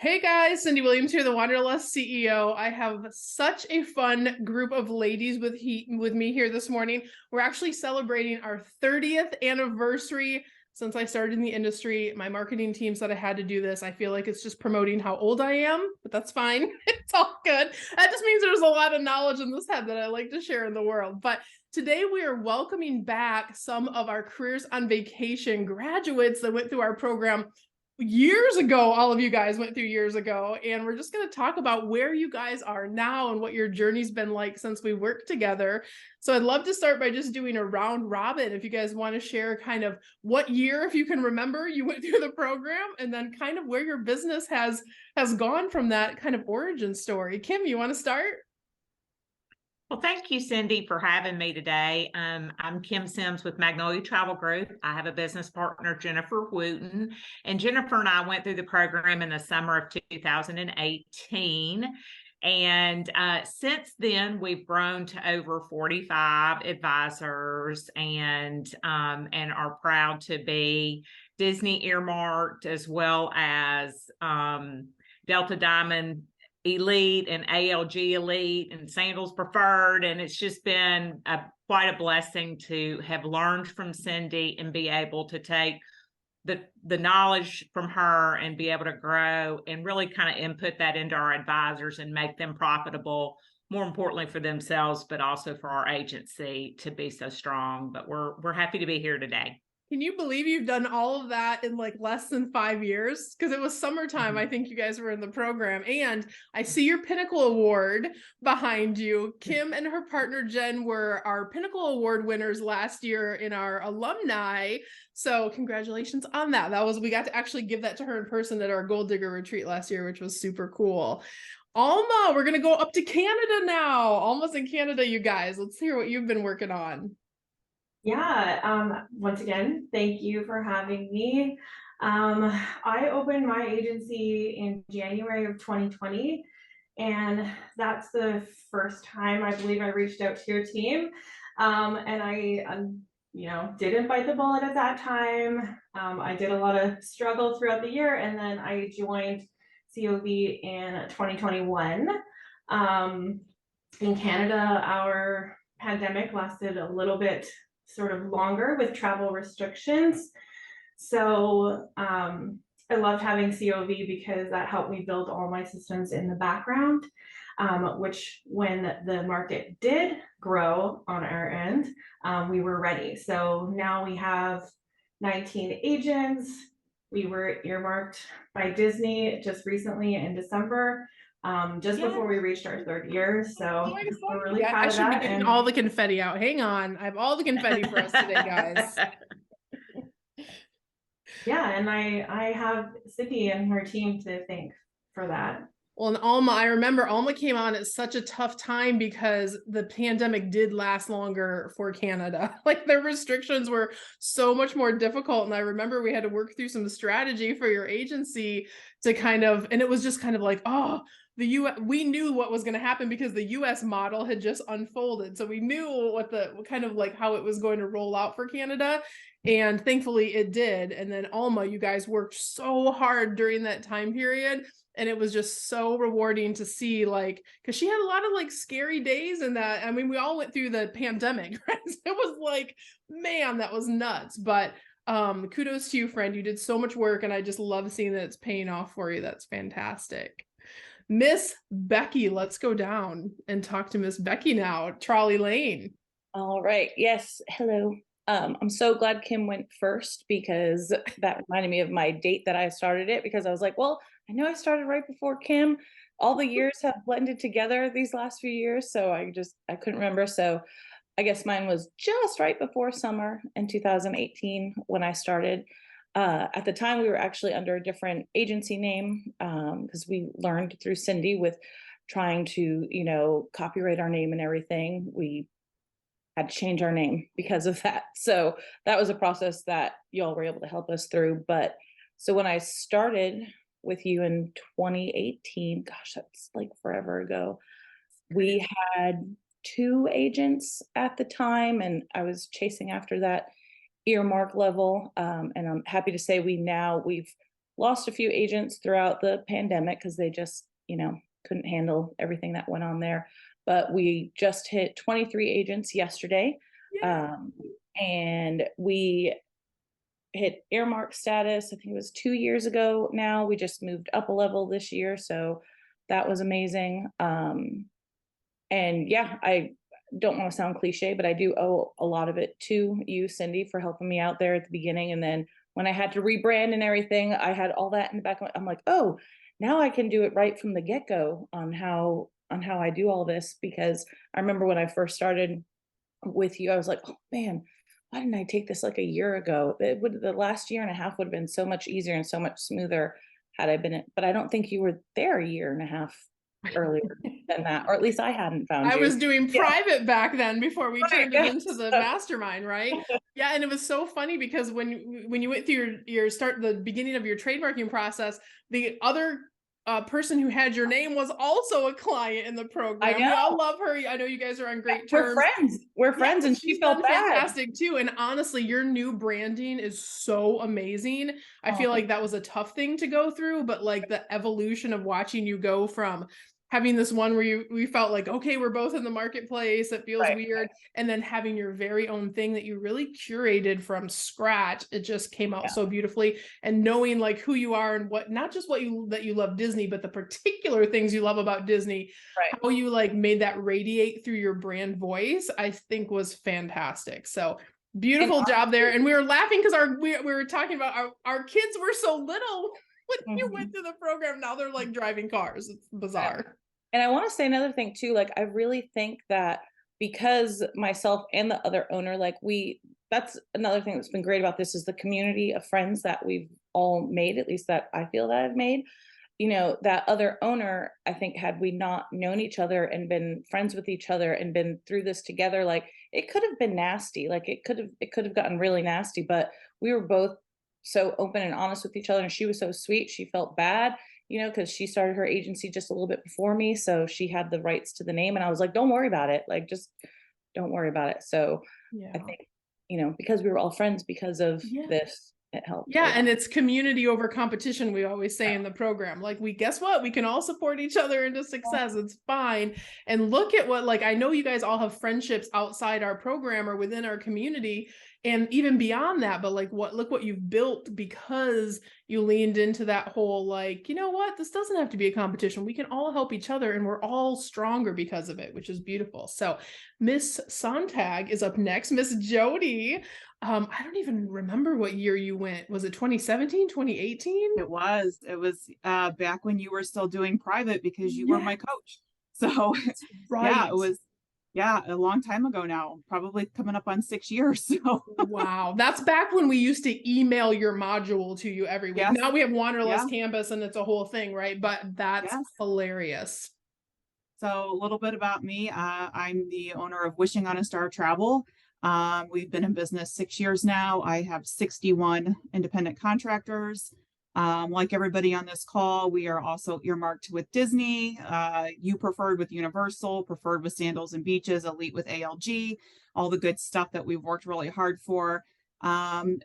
Hey guys, Cindy Williams here, the Wanderlust CEO. I have such a fun group of ladies with me here this morning. We're actually celebrating our 30th anniversary since I started in the industry. My marketing team said I had to do this. I feel like it's just promoting how old I am, but that's fine. It's all good. That just means there's a lot of knowledge in this head that I like to share in the world. But today we are welcoming back some of our Careers on Vacation graduates that went through our program years ago. All of you guys went through years ago, and we're just going to talk about where you guys are now and what your journey's been like since we worked together. So I'd love to start by just doing a round robin. If you guys want to share kind of what year, if you can remember, you went through the program, and then kind of where your business has gone from that kind of origin story. Kim, you want to start? Well, thank you, Cindy, for having me today. I'm Kim Sims with Magnolia Travel Group. I have a business partner, Jennifer Wooten, and Jennifer and I went through the program in the summer of 2018. And since then, we've grown to over 45 advisors and are proud to be Disney earmarked, as well as Delta Diamond Elite and ALG Elite and Sandals Preferred. And it's just been quite a blessing to have learned from Cyndi and be able to take the knowledge from her and be able to grow and really kind of input that into our advisors and make them profitable, more importantly for themselves, but also for our agency to be so strong. But we're happy to be here today. Can you believe you've done all of that in like less than 5 years? Because it was summertime. I think you guys were in the program. And I see your Pinnacle Award behind you. Kim and her partner Jen were our Pinnacle Award winners last year in our alumni. So congratulations on that. We got to actually give that to her in person at our Gold Digger retreat last year, which was super cool. Alma, we're going to go up to Canada now. Alma's in Canada, you guys. Let's hear what you've been working on. Once again, thank you for having me. I opened my agency in January of 2020, and that's the first time I believe I reached out to your team. And I, didn't bite the bullet at that time. I did a lot of struggle throughout the year, and then I joined COV in 2021. In Canada, our pandemic lasted a little bit sort of longer with travel restrictions. So I loved having COV because that helped me build all my systems in the background, which when the market did grow on our end, we were ready. So now we have 19 agents. We were earmarked by Disney just recently in December, before we reached our third year. So we're really proud of that. I should be getting all the confetti out. Hang on. I have all the confetti for us today, guys. Yeah, and I have Cyndi and her team to thank for that. Well, and Alma, I remember Alma came on at such a tough time because the pandemic did last longer for Canada. Like the restrictions were so much more difficult. And I remember we had to work through some strategy for your agency to and it was just kind of like, oh, we knew what was going to happen because the US model had just unfolded. So we knew what how it was going to roll out for Canada. And thankfully it did. And then Alma, you guys worked so hard during that time period. And it was just so rewarding to see, because she had a lot of scary days in that. I mean, we all went through the pandemic, right? It was like, man, that was nuts. But kudos to you, friend. You did so much work, and I just love seeing that it's paying off for you. That's fantastic. Miss Becky, let's go down and talk to Miss Becky now. Trolley Lane. All right. Yes. Hello. I'm so glad Kim went first because that reminded me of my date that I started it, because I was like, well, I know I started right before Kim. All the years have blended together these last few years, so I couldn't remember. So I guess mine was just right before summer in 2018 when I started. At the time, we were actually under a different agency name because we learned through Cyndi with trying to, copyright our name and everything. We had to change our name because of that. So that was a process that y'all were able to help us through. But so when I started with you in 2018, gosh, that's like forever ago, we had 2 agents at the time, and I was chasing after that earmark level. And I'm happy to say we've lost a few agents throughout the pandemic because they just, couldn't handle everything that went on there. But we just hit 23 agents yesterday. Yeah. And we hit earmark status. I think it was 2 years ago now. We just moved up a level this year. So that was amazing. And yeah, I don't want to sound cliche, but I do owe a lot of it to you, Cyndi, for helping me out there at the beginning. And then when I had to rebrand and everything, I had all that in the back of I'm like, oh, now I can do it right from the get-go on how I do all this. Because I remember when I first started with you, I was like, oh man, why didn't I take this like a year ago? The last year and a half would have been so much easier and so much smoother had I been, but I don't think you were there a year and a half earlier than that, or at least I hadn't found I you. was doing private back then before we turned it into the so. mastermind, right? Yeah, and it was so funny because when you went through the beginning of your trademarking process, the other person who had your name was also a client in the program. We all love her. I know you guys are on great terms. We're friends, and she felt fantastic too. And honestly, your new branding is so amazing. I feel like that was a tough thing to go through, but like the evolution of watching you go from having this one where we felt like, okay, we're both in the marketplace, it feels weird, and then having your very own thing that you really curated from scratch. It just came out so beautifully. And knowing like who you are and what, not just that you love Disney, but the particular things you love about Disney, how you like made that radiate through your brand voice, I think was fantastic. So beautiful job there. And we were laughing because we were talking about our kids were so little when you went through the program. Now they're like driving cars. It's bizarre. And I want to say another thing too, like I really think that because myself and the other owner, like that's another thing that's been great about this is the community of friends that we've all made, at least that I feel that I've made. That other owner, I think, had we not known each other and been friends with each other and been through this together, like it could have been nasty. Like it could have gotten really nasty, but we were both so open and honest with each other. And she was so sweet. She felt bad, because she started her agency just a little bit before me. So she had the rights to the name. And I was like, don't worry about it. Like, just don't worry about it. So I think, because we were all friends because of this, it helped. Yeah. And it's community over competition. We always say in the program, like guess what? We can all support each other into success. It's fine. And look at what, like, I know you guys all have friendships outside our program or within our community and even beyond that, but like look what you've built because you leaned into that whole, like, you know what, this doesn't have to be a competition. We can all help each other and we're all stronger because of it, which is beautiful. So Miss Sontag is up next. Miss Jody. I don't even remember what year you went. Was it 2017, 2018? It was back when you were still doing private because you were my coach. So yeah, it was a long time ago now, probably coming up on 6 years. So wow, that's back when we used to email your module to you every week. Now we have Wanderlust Campus and it's a whole thing, right? But that's hilarious. So a little bit about me. I'm the owner of Wishing on a Star Travel. We've been in business 6 years now. I have 61 independent contractors. Like everybody on this call, we are also earmarked with Disney, you preferred with Universal, preferred with Sandals and Beaches, Elite with ALG, all the good stuff that we've worked really hard for. And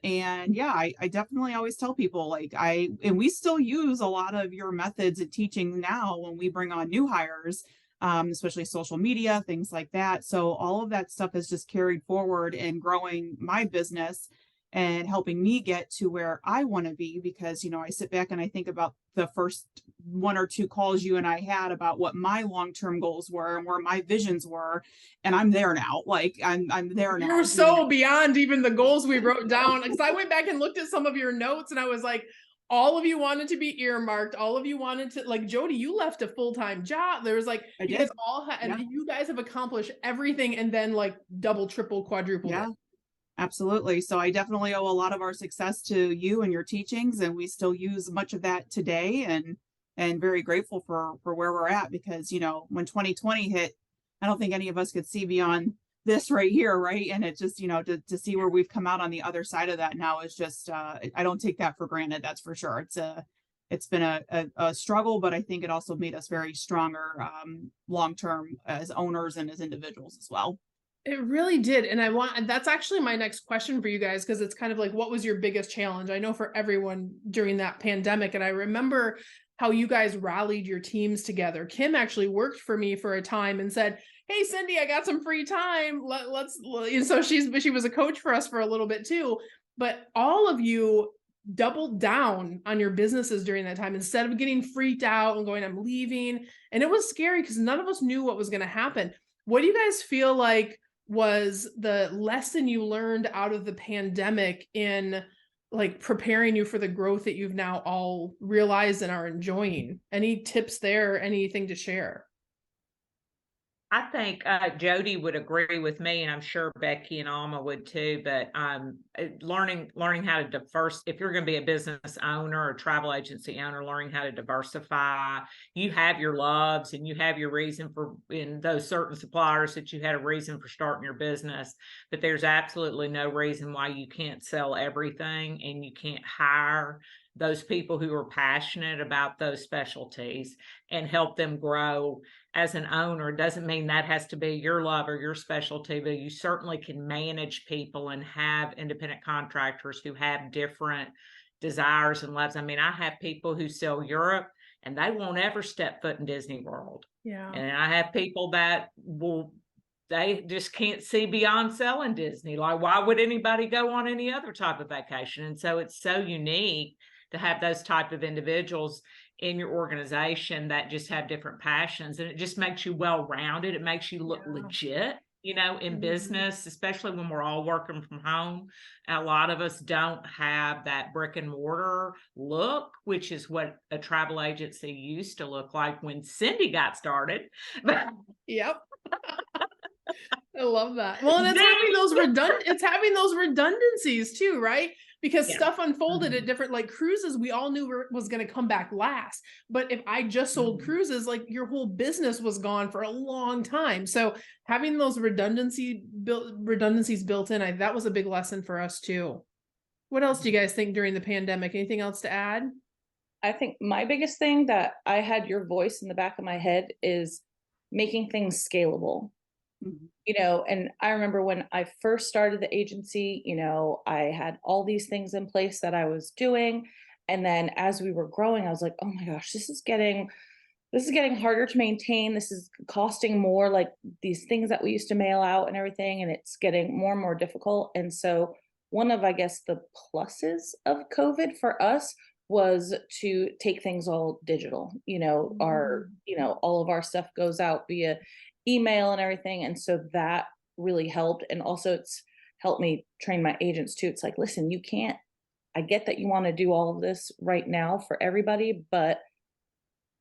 yeah, I definitely always tell people and we still use a lot of your methods of teaching now when we bring on new hires, especially social media, things like that. So all of that stuff is just carried forward and growing my business and helping me get to where I want to be, because, I sit back and I think about the first 1 or 2 calls you and I had about what my long-term goals were and where my visions were. And I'm there now. Like I'm there now. You're so beyond even the goals we wrote down. Because I went back and looked at some of your notes and I was like, all of you wanted to be earmarked. All of you wanted to, like, Jody, you left a full-time job. There was like, you guys all had, and you guys have accomplished everything and then like double, triple, quadruple. Yeah. Absolutely. So I definitely owe a lot of our success to you and your teachings, and we still use much of that today, and very grateful for where we're at, because, when 2020 hit, I don't think any of us could see beyond this right here. Right. And it just, to see where we've come out on the other side of that now is just, I don't take that for granted. That's for sure. It's been a struggle, but I think it also made us very stronger, long-term as owners and as individuals as well. It really did. And that's actually my next question for you guys, because it's kind of like, what was your biggest challenge? I know for everyone during that pandemic. And I remember how you guys rallied your teams together. Kim actually worked for me for a time and said, "Hey, Cyndi, I got some free time. Let's," and so she was a coach for us for a little bit too. But all of you doubled down on your businesses during that time instead of getting freaked out and going, "I'm leaving." And it was scary because none of us knew what was going to happen. What do you guys feel like was the lesson you learned out of the pandemic in like preparing you for the growth that you've now all realized and are enjoying? Any tips there? Anything to share? I think Jody would agree with me, and I'm sure Becky and Alma would too. But learning how to if you're going to be a business owner or travel agency owner, learning how to diversify. You have your loves, and you have your reason for in those certain suppliers that you had a reason for starting your business. But there's absolutely no reason why you can't sell everything, and you can't hire those people who are passionate about those specialties and help them grow. As an owner, doesn't mean that has to be your love or your specialty, but you certainly can manage people and have independent contractors who have different desires and loves. I mean, I have people who sell Europe and they won't ever step foot in Disney World. Yeah. And I have people that they just can't see beyond selling Disney. Like, why would anybody go on any other type of vacation? And so it's so unique to have those type of individuals in your organization that just have different passions, and it just makes you well-rounded. It makes you look legit, in business, especially when we're all working from home. A lot of us don't have that brick and mortar look, which is what a travel agency used to look like when Cyndi got started. Yep. I love that. Well, and it's having those redundancies too, right? Because stuff unfolded at different, like cruises, we all knew was going to come back last. But if I just sold cruises, like your whole business was gone for a long time. So having those redundancies built in, that was a big lesson for us too. What else do you guys think during the pandemic? Anything else to add? I think my biggest thing that I had your voice in the back of my head is making things scalable. And I remember when I first started the agency, I had all these things in place that I was doing. And then as we were growing, I was like, oh my gosh, this is getting harder to maintain. This is costing more, like these things that we used to mail out and everything. And it's getting more and more difficult. And so one of, I guess, the pluses of COVID for us was to take things all digital. All of our stuff goes out via email and everything. And so that really helped. And also it's helped me train my agents too. It's like, listen, I get that you want to do all of this right now for everybody, but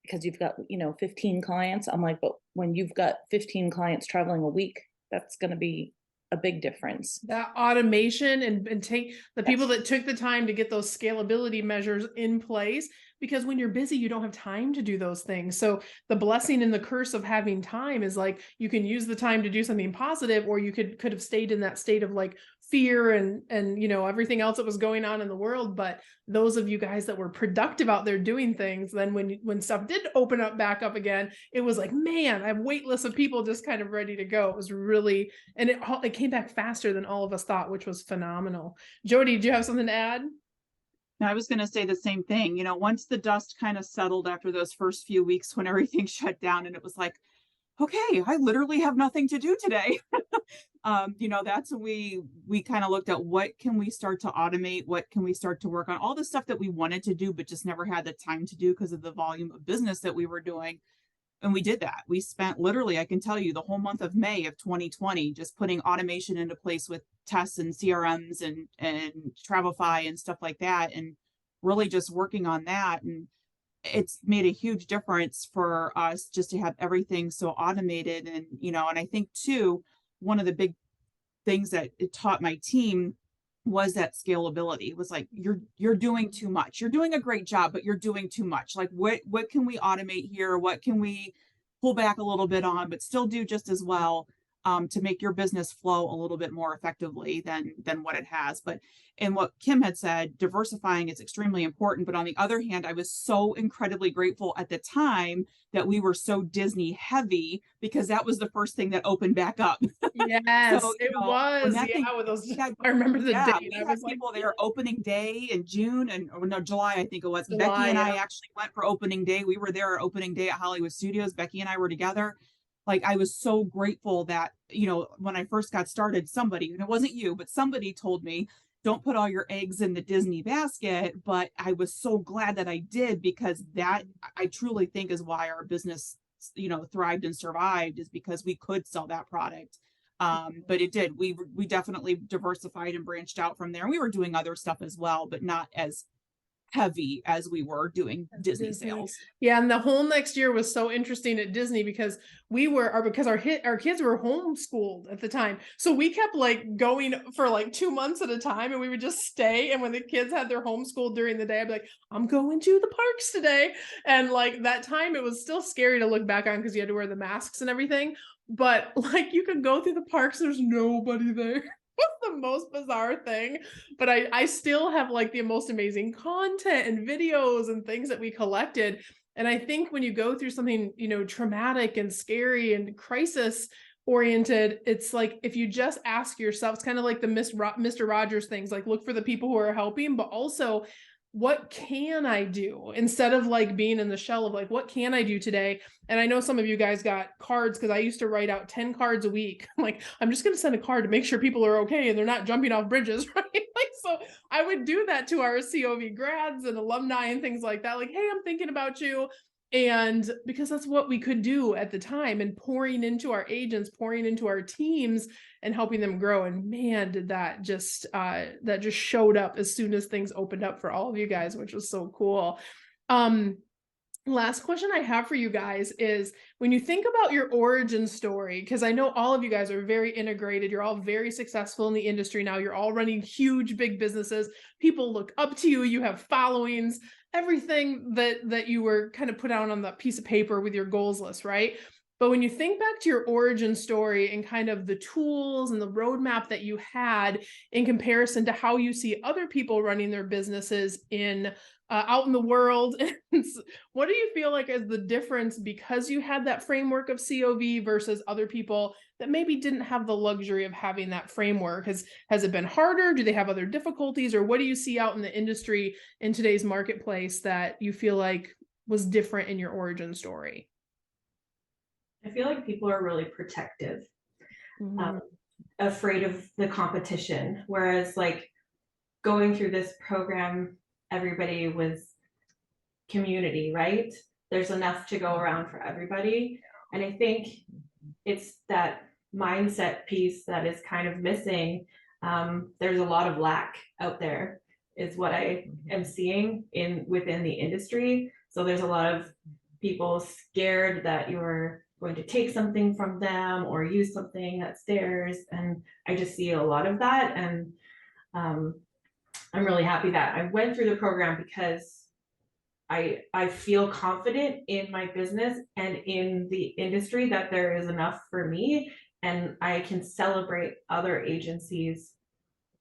because you've got, 15 clients, I'm like, but when you've got 15 clients traveling a week, that's going to be a big difference. That automation and take the people that took the time to get those scalability measures in place, because when you're busy, you don't have time to do those things. So the blessing and the curse of having time is like, you can use the time to do something positive, or you could have stayed in that state of like fear and everything else that was going on in the world. But those of you guys that were productive out there doing things, then when stuff did open up back up again, it was like, man, I have wait lists of people just kind of ready to go. It was really, and it came back faster than all of us thought, which was phenomenal. Jody, do you have something to add? I was going to say the same thing. Once the dust kind of settled after those first few weeks when everything shut down, and it was like, okay, I literally have nothing to do today. That's when we kind of looked at what can we start to automate, what can we start to work on, all the stuff that we wanted to do but just never had the time to do because of the volume of business that we were doing. And we did that. We spent literally, I can tell you, the whole month of May of 2020 just putting automation into place with tests and CRMs and Travelify and stuff like that, and really just working on that. And it's made a huge difference for us just to have everything so automated. And and I think too, one of the big things that it taught my team was that scalability. It was like, you're doing too much. You're doing a great job, but you're doing too much. Like, what can we automate here? What can we pull back a little bit on, but still do just as well? to make your business flow a little bit more effectively than what it has. But and what Kim had said, diversifying is extremely important. But on the other hand, I was so incredibly grateful at the time that we were so Disney heavy, because that was the first thing that opened back up. Yes, So, it when was. that thing, With those, yeah, I remember the yeah, date. we I had was like, people there opening day in June or no, July, I think it was. July, Becky and I yeah. actually went for opening day. We were there at opening day at Hollywood Studios. Becky and I were together. Like, I was so grateful that, when I first got started, somebody, and it wasn't you, but somebody told me, don't put all your eggs in the Disney basket. But I was so glad that I did, because that, I truly think, is why our business, thrived and survived, is because we could sell that product. But it did. We definitely diversified and branched out from there. We were doing other stuff as well, but not as heavy as we were doing Disney sales. Yeah, and the whole next year was so interesting at Disney because our kids were homeschooled at the time. So we kept like going for like 2 months at a time, and we would just stay. And when the kids had their homeschool during the day, I'd be like, I'm going to the parks today. And like that time, it was still scary to look back on because you had to wear the masks and everything. But like you could go through the parks, there's nobody there. Was the most bizarre thing, but I still have like the most amazing content and videos and things that we collected. And I think when you go through something, traumatic and scary and crisis oriented, it's like if you just ask yourself, it's kind of like the Mr. Rogers things, like look for the people who are helping, but also what can I do instead of like being in the shell of like, what can I do today? And I know some of you guys got cards because I used to write out 10 cards a week. Like, I'm just going to send a card to make sure people are okay and they're not jumping off bridges, right? Like, so I would do that to our COV grads and alumni and things like that. Like, hey, I'm thinking about you. And because that's what we could do at the time, and pouring into our agents, pouring into our teams and helping them grow. And man, did that just showed up as soon as things opened up for all of you guys, which was so cool. Last question I have for you guys is, when you think about your origin story, because I know all of you guys are very integrated, you're all very successful in the industry now, you're all running huge, big businesses, people look up to you, you have followings, everything that you were kind of put out on that piece of paper with your goals list, right? But when you think back to your origin story and kind of the tools and the roadmap that you had in comparison to how you see other people running their businesses out in the world, what do you feel like is the difference because you had that framework of COV versus other people that maybe didn't have the luxury of having that framework? Has it been harder? Do they have other difficulties? Or what do you see out in the industry in today's marketplace that you feel like was different in your origin story? I feel like people are really protective, afraid of the competition. Whereas like going through this program, everybody was community, right? There's enough to go around for everybody. And I think it's that mindset piece that is kind of missing. There's a lot of lack out there, is what I am seeing within the industry. So there's a lot of people scared that you're going to take something from them or use something that's theirs. And I just see a lot of that. And I'm really happy that I went through the program, because I feel confident in my business and in the industry that there is enough for me, and I can celebrate other agencies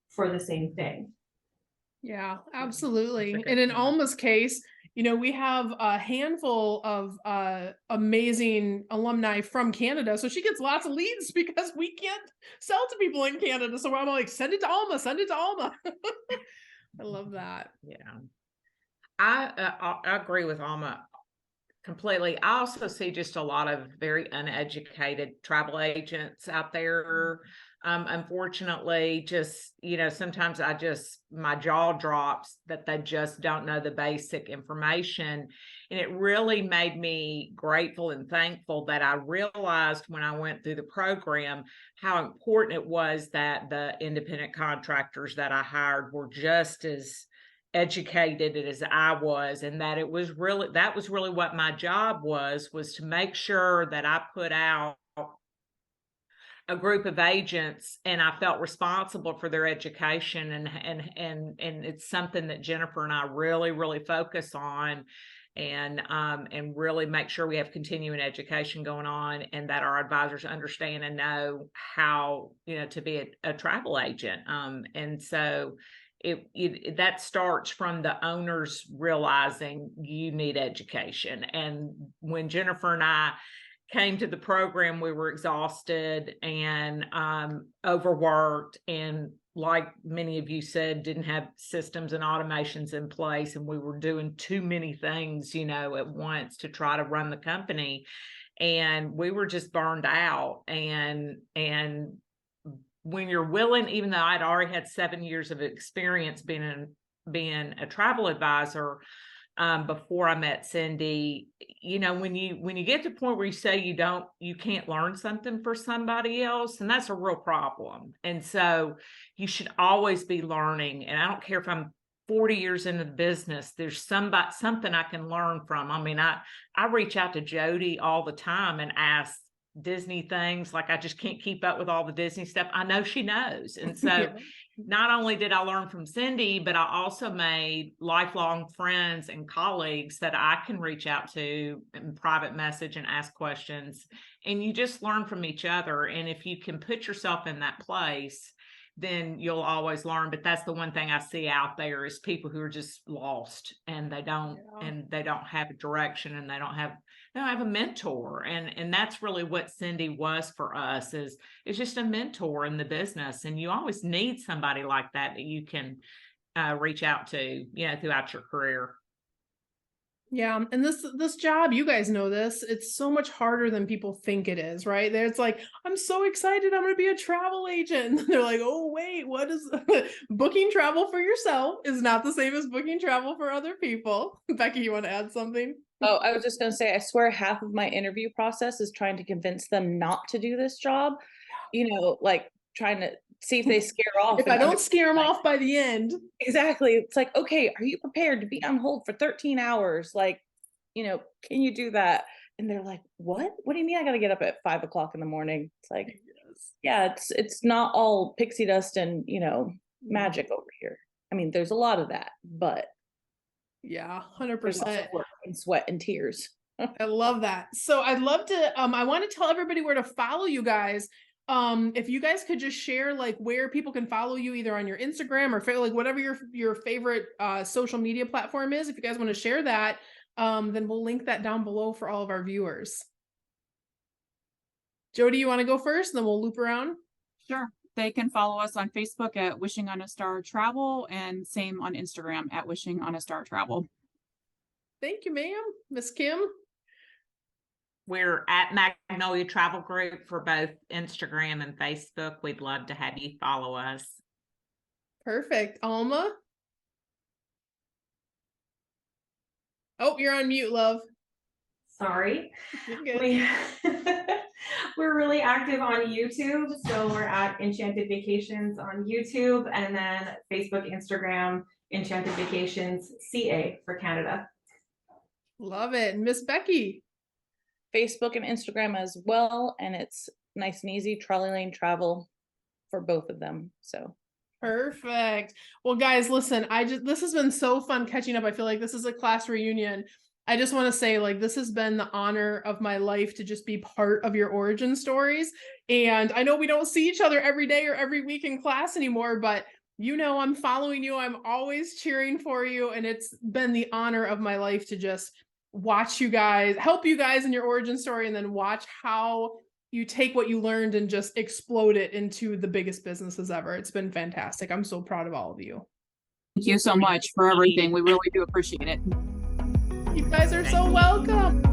for the same thing. Yeah, absolutely. And in Alma's case, we have a handful of amazing alumni from Canada. So she gets lots of leads because we can't sell to people in Canada. So I'm like, send it to Alma, send it to Alma. I love that. Yeah. I agree with Alma completely. I also see just a lot of very uneducated travel agents out there. Unfortunately, just, sometimes my jaw drops that they just don't know the basic information. And it really made me grateful and thankful that I realized when I went through the program how important it was that the independent contractors that I hired were just as educated as I was, and that was really what my job was to make sure that I put out a group of agents and I felt responsible for their education, and it's something that Jennifer and I really focus on. and really make sure we have continuing education going on, and that our advisors understand and know how, to be a travel agent. And so that starts from the owners realizing you need education. And when Jennifer and I came to the program, we were exhausted and overworked, and like many of you said, didn't have systems and automations in place, and we were doing too many things, at once to try to run the company, and we were just burned out. And when you're willing, even though I'd already had 7 years of experience being a travel advisor, before I met Cyndi, when you get to the point where you say you can't learn something for somebody else, and that's a real problem. And so you should always be learning. And I don't care if I'm 40 years into the business, there's something I can learn from. I mean, I reach out to Jody all the time and ask Disney things. Like, I just can't keep up with all the Disney stuff. I know she knows. And so Yeah. Not only did I learn from Cyndi, but I also made lifelong friends and colleagues that I can reach out to in private message and ask questions. And you just learn from each other. And if you can put yourself in that place, then you'll always learn. But that's the one thing I see out there is people who are just lost, and they don't have a direction, and they don't have a mentor. And that's really what Cyndi was for us, is just a mentor in the business. And you always need somebody like that you can reach out to, throughout your career. Yeah. And this job, you guys know this, it's so much harder than people think it is, right? It's like, I'm so excited, I'm going to be a travel agent. And they're like, oh, wait, what is booking travel for yourself is not the same as booking travel for other people. Becky, you want to add something? Oh, I was just going to say, I swear half of my interview process is trying to convince them not to do this job, like trying to see if they scare off. If I don't scare them off by the end. Exactly. It's like, okay, are you prepared to be on hold for 13 hours? Like, can you do that? And they're like, what do you mean I got to get up at 5 o'clock in the morning? It's like, yes. Yeah, it's not all pixie dust and, magic over here. I mean, there's a lot of that, but yeah, 100%. Work and sweat and tears. I love that. So I'd love to, I want to tell everybody where to follow you guys. If you guys could just share like where people can follow you, either on your Instagram or like whatever your favorite social media platform is. If you guys want to share that, then we'll link that down below for all of our viewers. Jody, you want to go first, and then we'll loop around? Sure. They can follow us on Facebook at Wishing on a Star Travel, and same on Instagram at Wishing on a Star Travel. Thank you, ma'am. Miss Kim? We're at Magnolia Travel Group for both Instagram and Facebook. We'd love to have you follow us. Perfect. Alma? Oh, you're on mute, love. Sorry. You're good. We're really active on YouTube. So we're at Enchanted Vacations on YouTube, and then Facebook, Instagram, Enchanted Vacations CA for Canada. Love it. And Miss Becky? Facebook and Instagram as well, and it's nice and easy, Trolley Lane Travel for both of them. So perfect. Well, guys, listen, this has been so fun catching up. I feel like this is a class reunion. I just want to say, like, this has been the honor of my life to just be part of your origin stories. And I know we don't see each other every day or every week in class anymore, but I'm following you. I'm always cheering for you. And it's been the honor of my life to just watch you guys, help you guys in your origin story, and then watch how you take what you learned and just explode it into the biggest businesses ever. It's been fantastic. I'm so proud of all of you. Thank you so much for everything. We really do appreciate it. You guys are so welcome.